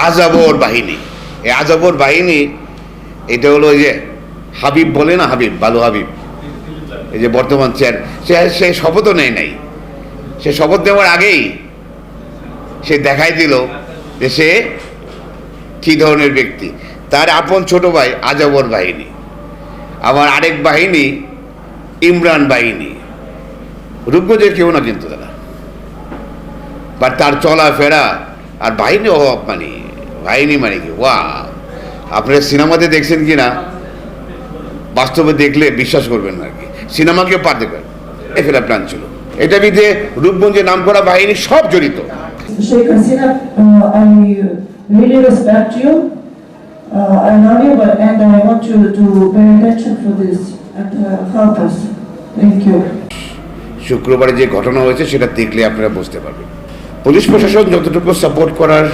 আযাবর বাহিনী। এই আযাবর বাহিনী এটা হলো ওই যে হাবিব বলে না, হাবিব, বালু হাবিব, এই যে বর্তমান সে শপথও নেয় নাই। সে শপথ নেওয়ার আগেই সে দেখাই দিল যে সে কী ধরনের ব্যক্তি। তার আপন ছোট ভাই আযাবর বাহিনী, আবার আরেক বাহিনী ইমরান বাহিনী। রূপগঞ্জের কেউ না কিন্তু তারা, বা তার চলাফেরা আর বাহিনী অভাব বাহিনী মানে কি ওয়া। আপনারা সিনেমাতে দেখছেন কি না, বাস্তবে দেখলে বিশ্বাস করবেন না আর কি। সিনেমাকেও পার দেখবেন, এ ফেরা প্ল্যান ছিল। এটা বিধে রূপগঞ্জে নাম করা বাহিনী সব জড়িত। Sheikh Hasina, I really respect you. I love you, and I want you to pay attention for this and help us. Thank you. শুক্রবারে যে ঘটনা হয়েছে সেটা দেখলে আপনারা বুঝতে পারবেন। পুলিশ প্রশাসন যতটুকু সাপোর্ট করার